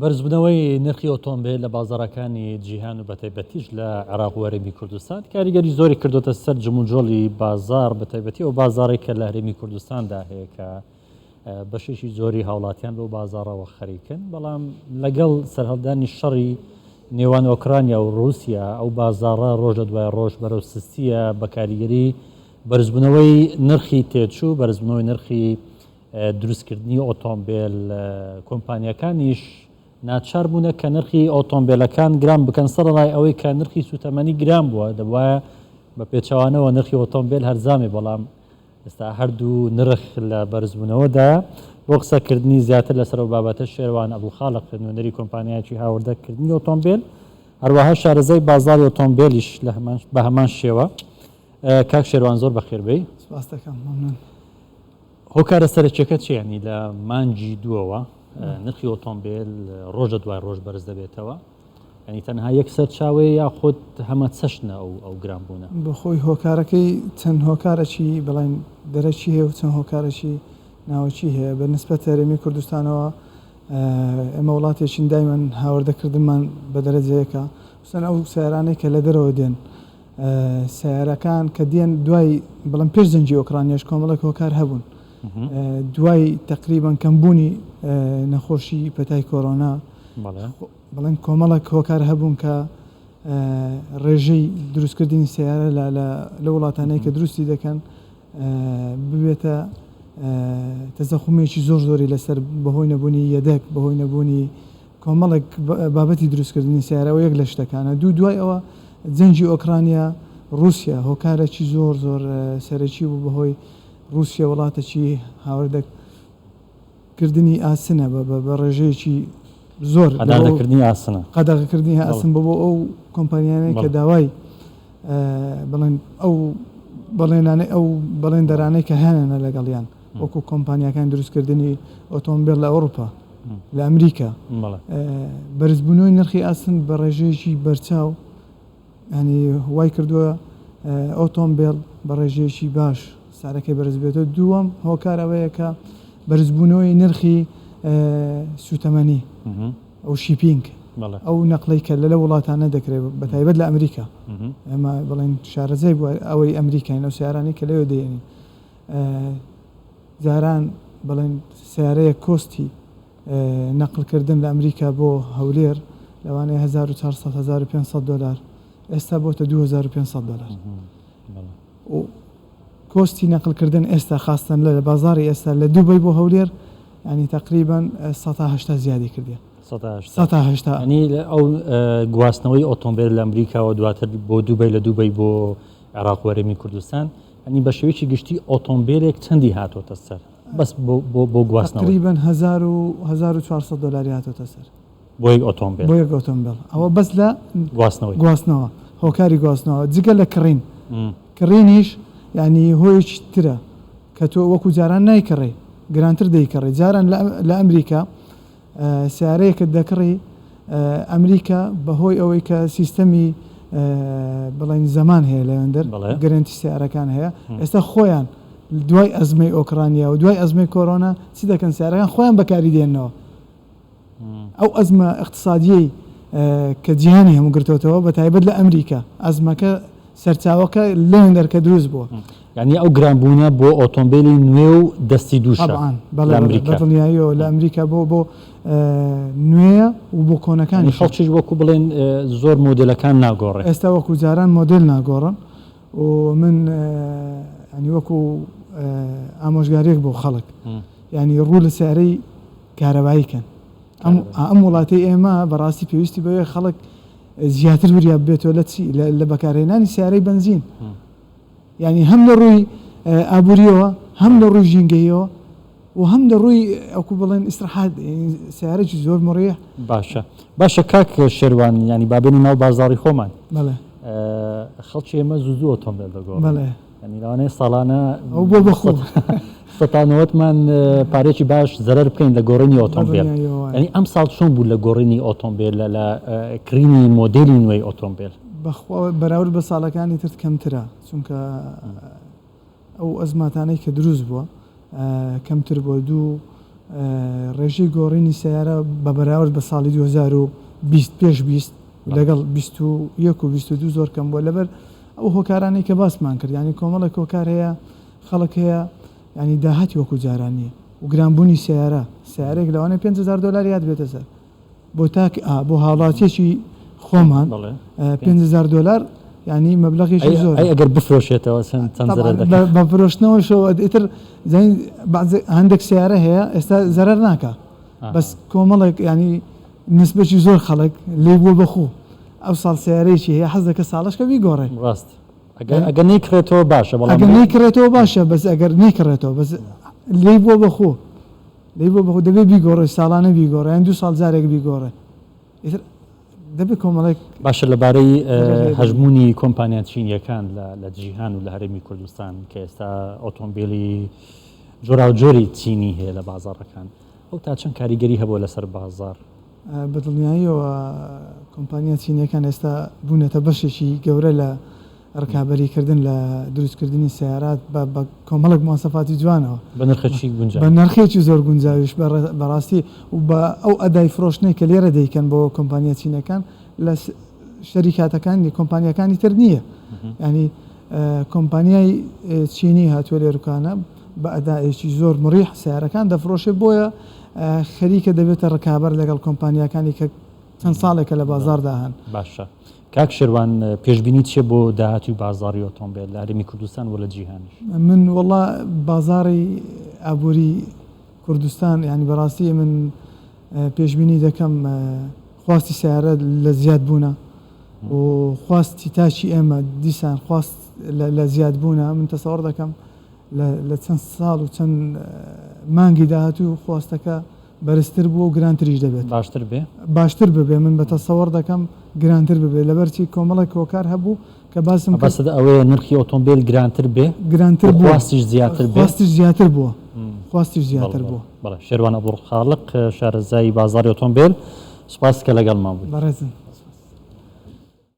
بەرزبوونەوەی نرخی ئۆتۆمبیل لە بازاڕەکانی جیهان و بەتایبەتیش لە عێراق و هەرێمی کوردستان کاریگەری زۆری کردوتە سەر جموجۆڵی بازار بەتایبەتی ئەو بازاڕێک کە لە هەرێمی کوردستاندا هەیە کە بەشێکی زۆری هاوڵاتیان بۆ بازاڕەوە خەریکن بەڵام لەگەڵ سەرهەڵدانی شەڕی نێوان ئۆکرانیا و رووسیا ئەو بازاڕە ڕۆژ لە دوای ڕۆژ بەرەو سستیە بە کاریگەری بەرزبوونەوەی نرخی تێچوو بەرزبوونەوەی نرخی دروستکردنی ئۆتۆمبیل کۆمپانیەکانیش ناچار بوونە کە نرخی ئۆتۆمبیلەکان گران بکەن سەرڕای ئەوەی کە نرخی سوتەمەنی گران بووە دەبواە بە پێچەوانەوە نرخی ئۆتۆمبیل هەرزامێ بەڵام ئێستا هەردوو نرخ لە بەرزبوونەوەدا بۆ قسەکردنی زیاتر لەسەر و بابەتە شێوان ئەبوخاڵق نوێنەری کۆمپانیایکی هاوردەکردنی ئۆتۆمبیل هەروەها شارەزای بازاری ئۆتۆمبیلیش بە هەمان شێوە کاک شێروان زۆر بەخێربەی هۆکارە سەرچێکە چیانی لە مانجی دووەوە نرخی ئۆتۆمبیل ڕۆژە دوای ڕۆژ بەرز دەبێتەوە ینی تەنها یەک سەرچاوێ یا خۆت هەمە چەشنە ئەو گرانبوونە بەخۆی هۆکارەکەی چەند هۆکارەکی بەڵێن دەرەکی هەیە و چەند هۆکارەکی ناوەچی هەیە بە نسبەت هەرێمی کوردستانەوە ئێمە وڵاتێکین دایمەن هاوردەکردمان بە دەرەجەیەکە سەن ئەو سیارانەی کە لە دەرەوە دێن سیارەکان کە دێن دوای بەڵام پێش زەنجی ئۆکرانیاش کۆمەڵێک هۆکار هەبوون دوای تقریبان کەمبوونی نەخۆشی پەتای کۆرۆنا بەڵێن کۆمەڵێک هۆکار هەبوون کە ڕێژەی دروستکردنی سیارە لە وڵاتانەیە کە دروستی دەکەن ببێتە تەزەخومێکی زۆر زۆری لەسەر بەهۆی نەبوونی یەدەک بەهۆی نەبوونی کۆمەڵێک بابەتی دروستکردنی سیارەوە یەک لە شتەکانە دوای ئەوە جەنجی ئۆکرانیا رووسیا هۆکارێکی زۆر زۆر سەرەکی بوو بەهۆی رووسیا وڵاتێکی هاوردەکردنی ئاسنە بە ڕێژەیەکی زۆر قەدەغەکردنی ئاسن بۆ ئەو کۆمپانیانەی کە داوای بڵێن ئەو بەڵێنانەی ئەو بەڵێندەرانەی کە هێنانە لەگەڵیان وەکو کۆمپانیەکان دروستکردنی ئۆتۆمبیل لە ئەوروپا لە ئەمریکا بەرزبوونەوەی نرخی ئاسن بە ڕێژەیەکی بەرچاو ینی وای کردووە ئۆتۆمبیل بە ڕێژەیەکی باش سارەکەی بەرز بێتەوە دووەم هۆکار ئەوەیە کە بەرزبوونەوەی نرخی سوتەمەنی ئەو شیپینگ ئەو نەقلەی کە لە وڵاتانە دەکرێت بە تایبەت لە ئەمریکا ئەمە بڵێن شارەزای بووە ئەوەی ئەمریکاین ئەو سیارانی کە لەوێ دێنی جاران بڵێن سیارەیە کۆستی نەقلکردن لە ئەمریکا بۆ هەولێر لەوانەیە 1400-1500 دلار ئێستا بۆتە 2500 دلار و کۆستی نەقلکردن ئێستا خاستن لە بازاری ئێستا لە دووبەی بۆ هەولێر ینی تقریبان 180 زیادی کردی 180 ئەو گواستنەوەی ئۆتۆمبیل لە ئەمریکاوە دواتر بۆ دووبەی لە دووبەی بۆ عێراق و هەرێمی کوردستان ئەنی بە شێوەیەکی گشتی ئۆتۆمبیلێک چەندی هاتۆتە سەر بەس بۆ گواستنەوە تقریبان 1400 دلاری هاتۆتە سەر بۆ یەک ئۆتۆمبیل ئەوە بەس لە گواستنەوە هۆکاری گواستنەوە جگە لە کڕینیش ینی هۆیەکی ترە کە تۆ وەکو جاران نایکڕێ گرانتر دەیکڕێ جاران لە ئەمریکا سیارەیەکت دەکڕی ئەمریکا بەهۆی ئەوەی کە سیستەمی بڵین زەمان هەیە لەوێندەر گەرنتی سیارەکان هەیە ئێستا خۆیان دوای ئەزمەی ئۆکرانیا و دوای ئەزمەی کۆرۆنا چی دەکەن سیارەکان خۆیان بەکاری دێنەوە ئەو ئەزمە اقتصادیەی کە جیهانی هەموو گرتوتەوە بە تایبەت لە ئەمریکا ئەزمەکە سەرچاوەکە لەوێندەر کە دروست بووە یعنی ئەو گرانبوونە بۆ ئۆتۆمبیلی نوێ و دەستی دووشە دڵنیاییەوە لە ئەمریکا بۆ نوێیە و بۆ کۆنەکانی خەڵکیش وەکو بڵێن زۆر مۆدلەکان ناگۆڕێ ئێستا وەکو جاران مۆدل ناگۆڕن و من ینی وەکو ئامۆژگارێک بۆ خەڵک ینی ڕوو لە سیارەی کارەباییکەن ئەم وڵاتی ئێمە بەڕاستی پێویستی بەوەی خەڵک زیاتر وریا بێتەوە لە بەکارهێنانی سیارەی بنزین ینی هەم لە ڕووی ئابوووریەوە هەم لە ڕووی ژینگەیەوە و هەم لە ڕووی ئەوکو بڵێن ئیسراحات سیارێکی زۆر مڕیە باشە کاک شێروان ینی بابێنی ناو بازاڕی خۆمان خەڵکی ئێمە زوو ئۆتۆمبیل دەگۆڕن ینی لەوانەیە ساڵانە ئەو بۆ بەخۆ سەتانەوەتمان پارێکی باش زەرەر بکەین لە گۆڕینی ئۆتۆمبیل ینی ئەم ساڵ چۆن بوو لە گۆڕینی ئۆتۆمبیل لە کڕینی مۆدلی نوێی ئۆتۆمبیل بەراورد بە ساڵەکانی تر کەمترە چونکە ئەو ئەزماتانەی کە دروست بووە کەمتر بۆ دوو ڕێژەی گۆڕینی سیارە بە بەراورد بە ساڵی 2020 پێش 20 لەگەڵ 21 و 22 زۆر کەم بووە لەبەر ئەو هۆکارانەی کە باسمان کرد ینی کۆمەڵێک هۆکار هەیە خەڵک هەیە ینی داهاتی وەکو جارانیە و گرانبوونی سیارێک لەوانە $5,000 یاد بێتە سەر بۆ تاک بۆ هاوڵاتیەکی خۆمان $5,000 ینی مەبلەغێکی زۆر ئەگەر بفرۆشێتەوە بە فرۆشتنەوەشەوە ئیتر هەندێک سیارە هەیە ئێستا زەرەر ناکە بەس کۆمەڵێک ینی نسبەی زۆر خەڵک لێ بووە بەخۆ ئەو ساڵ سیارەیەکی هەیە حەز دەکە ساڵشکە بیگۆڕێ ڕاست ئەگەر نیکرێتەوە باشە ئەگەر نیکرێتەوە باشە بەس ئەگەر نیکڕێتەوە بەس لێ بووە بەخۆ دەبێت بیگۆڕێ ساڵانە بیگۆڕێ یان 2 ساڵ جارێک بیگۆڕێ دەبێت کۆمەڵێک باشە لەبارەی هەژمونی کۆمپانیا چینیەکان لە جیهان و لە هەرێمی کوردستان کە ئێستا ئۆتۆمبیلی جۆراوجۆری چینی هەیە لە بازاڕەکان ئەو تا چەند کاریگەری هەبوو لەسەر بازار بەدڵنیاییەوە کۆمپانیا چینیەکان ئێستا بوونەتە بەشێکی گەورە لە ڕکابەریکردن لە دروستکردنی سیارات بە کۆمەڵک مواصفاتی جوانەوە بە نرخێکی گونجاو بە نرخێکی زۆر گونجاویش بەڕاستی و بە ئەو ئەدای فرۆشتنەی کە لێرە دەیکەن بۆ کۆمپانیا چینەکان لە شەریکاتەکانی کۆمپانیەکانی تر نییە ینی کۆمپانیای چینی هاتووە لێرکانە بە ئەدایەکی زۆر مڕیح سیارەکان دەفرۆشێت بۆیە خەریکە دەبێتە ڕکابەر لەگەڵ کۆمپانیەکانی کە چەند ساڵێکە لە بازاردا هەن باشە کاک شێروان پێشبینی چێ بۆ داهاتوی بازاری ئۆتۆمبیل لە هەرێمی کوردستان و لە جیهانیش من وەڵا بازاری ئابووری کوردستان ینی بەڕاستی من پێشبینی دەکەم خواستی سیارە لە زیاد بوونە و خواستی تاچی ئێمە دیسان خواست لە زیاد بوونە من تەسەوەڕ دەکەم لە چەند ساڵ و چەند مانگی داهاتوو خواستەکە بەرزتر بووە و گرانتریش دەبێت باشتر ببێ من بە تەسەوەڕ دەکەم گرانتر ببێ لەبەرچی کۆمەڵێک هۆکار هەبوو کە باسم ئەوەیە نرخی ئۆتۆمبیل گرانتر بێ گرانتر خواستیش زیاتر بووە خواستیش زیاتر بووە شێروان عەبدوڵخالق شارەزای بازاری ئۆتۆمبیل سوپاس کە لەگەڵمان بوویت بەڕێزم